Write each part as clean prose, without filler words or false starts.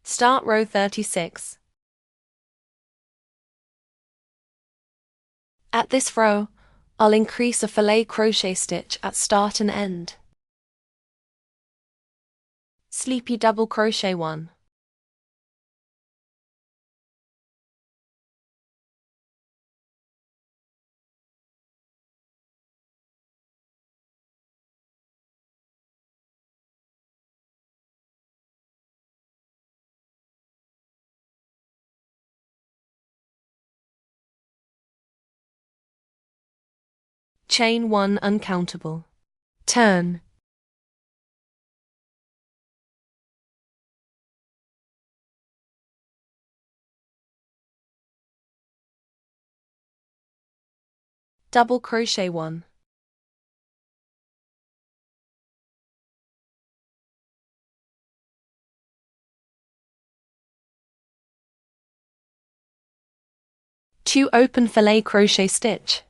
Start row 36. At this row, I'll increase a filet crochet stitch at start and end. Sleepy double crochet 1. Chain 1 uncountable. Turn. Double crochet 1. Two open filet crochet stitch.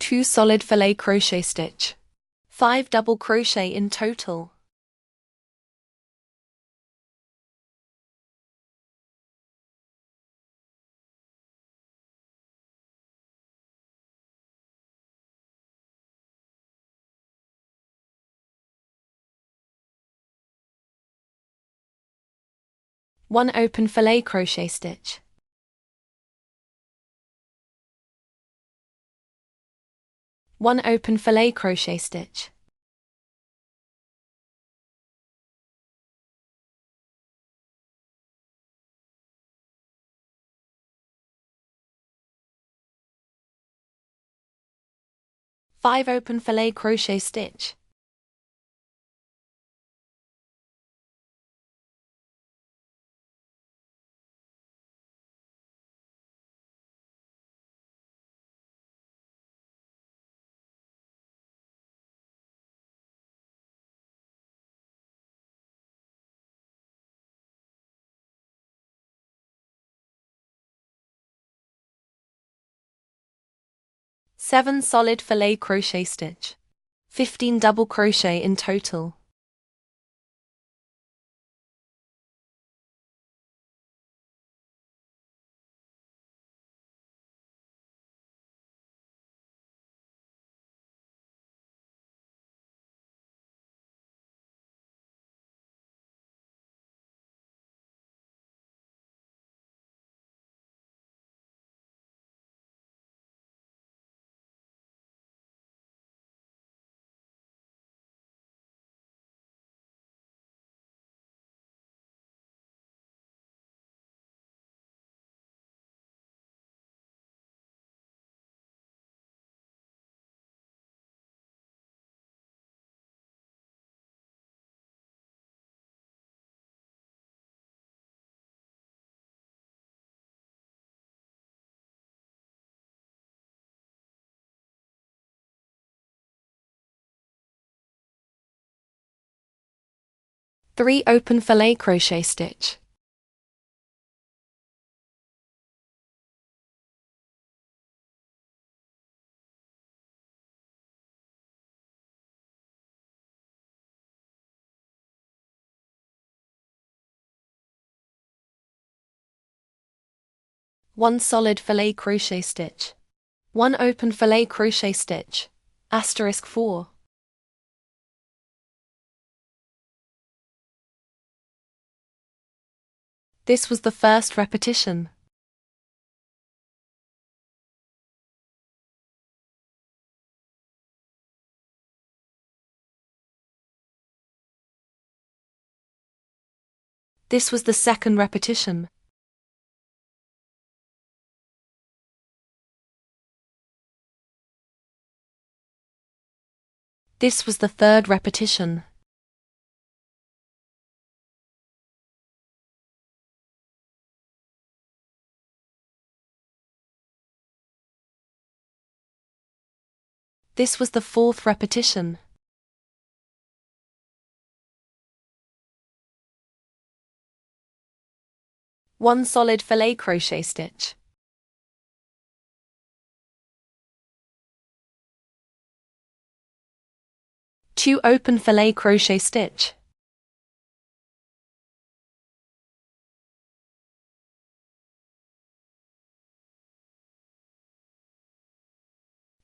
Two solid filet crochet stitch. 5 double crochet in total. One open filet crochet stitch. One open filet crochet stitch. Five open filet crochet stitch. Seven solid filet crochet stitch. 15 double crochet in total. Three open filet crochet stitch. One solid filet crochet stitch. One open filet crochet stitch. Asterisk 4. This was the first repetition. This was the second repetition. This was the third repetition. This was the fourth repetition. One solid filet crochet stitch. Two open filet crochet stitch.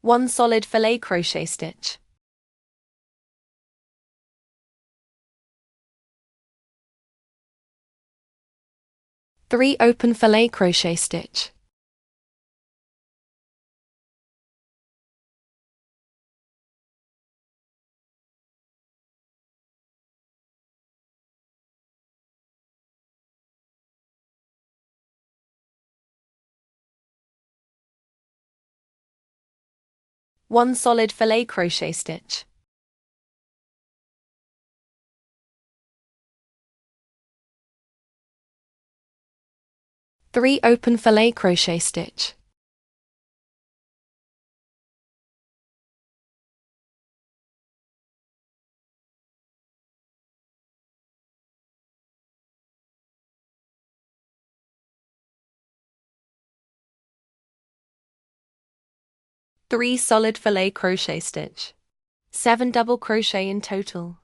One solid filet crochet stitch. Three open filet crochet stitch. One solid filet crochet stitch. Three open filet crochet stitch. Three solid filet crochet stitch. 7 double crochet in total.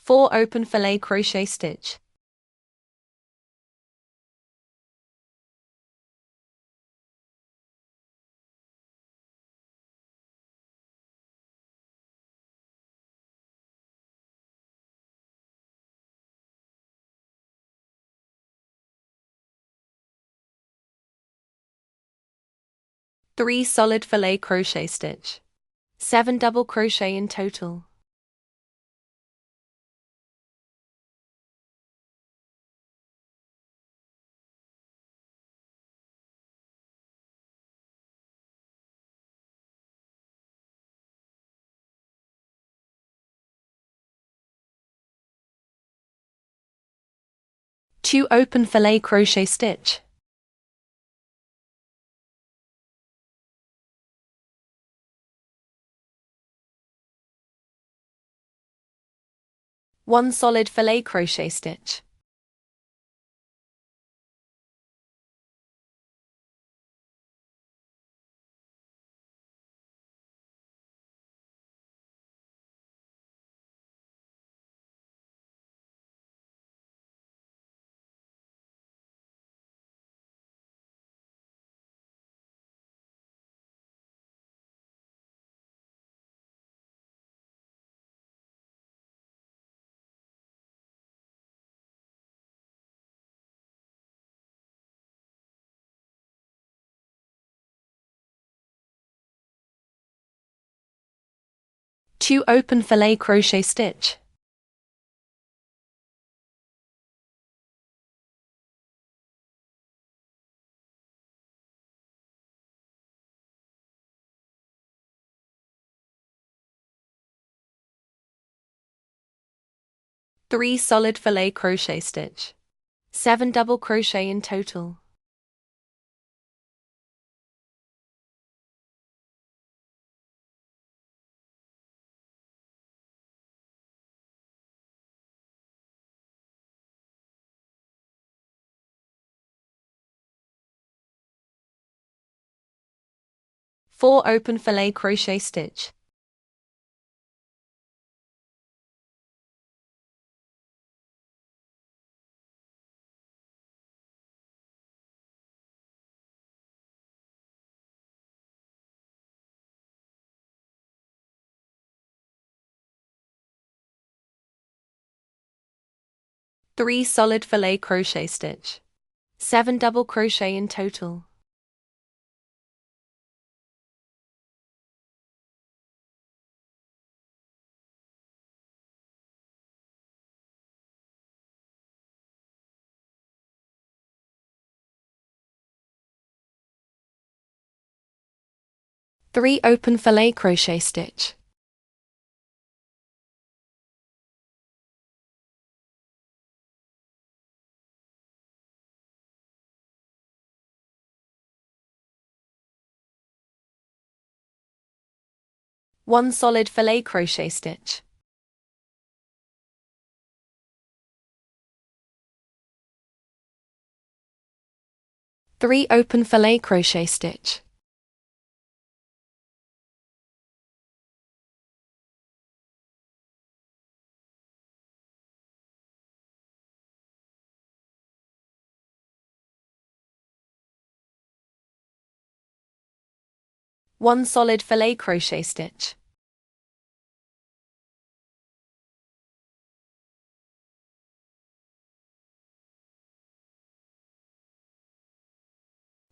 Four open filet crochet stitch. Three solid filet crochet stitch. 7 double crochet in total. Two open filet crochet stitch. One solid filet crochet stitch. Two open filet crochet stitch. Three solid filet crochet stitch. 7 double crochet in total. Four open filet crochet stitch. 3 solid filet crochet stitch. 7 double crochet in total. Three open filet crochet stitch. One solid filet crochet stitch. Three open filet crochet stitch. One solid filet crochet stitch.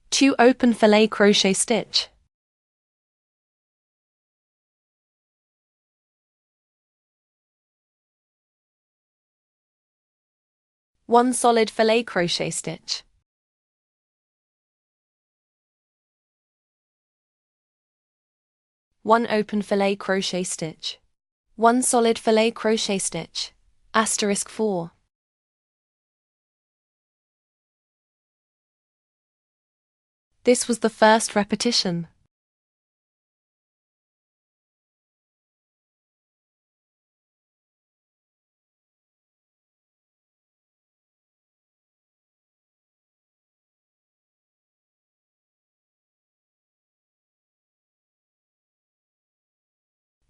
Two open filet crochet stitch. One solid filet crochet stitch. One open filet crochet stitch. One solid filet crochet stitch. Asterisk 4. This was the first repetition.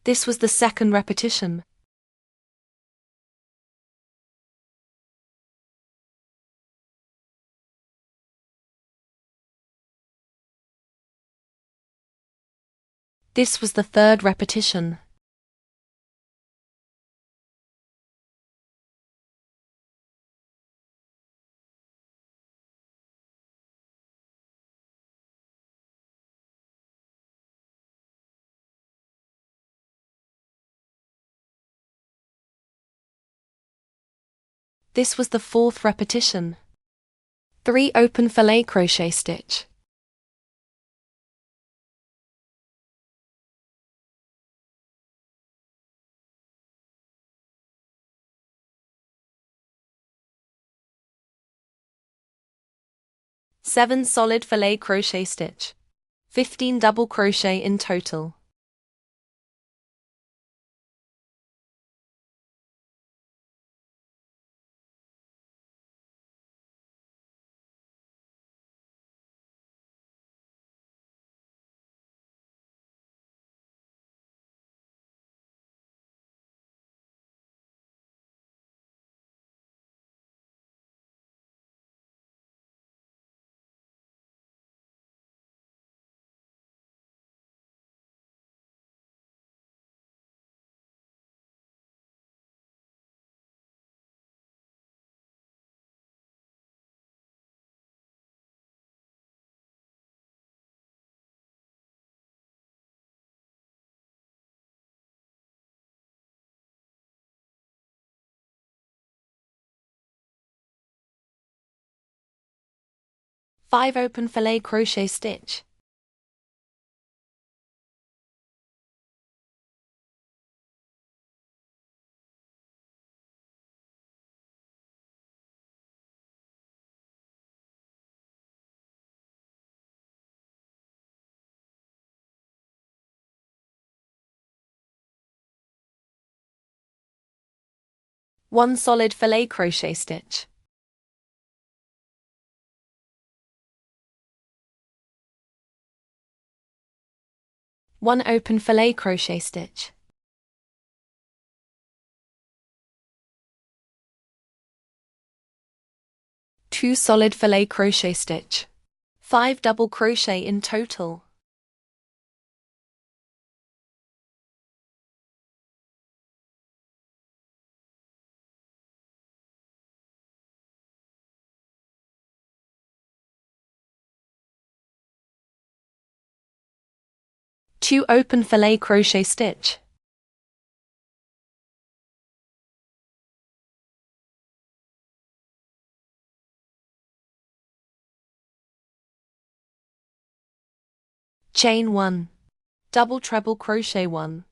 This was the second repetition. This was the third repetition. This was the fourth repetition. Three open filet crochet stitch. Seven solid filet crochet stitch. 15 double crochet in total. Five open filet crochet stitch. One solid filet crochet stitch. One open filet crochet stitch. Two solid filet crochet stitch. 5 double crochet in total. 2 open fillet crochet stitch. Chain 1. Double treble crochet 1.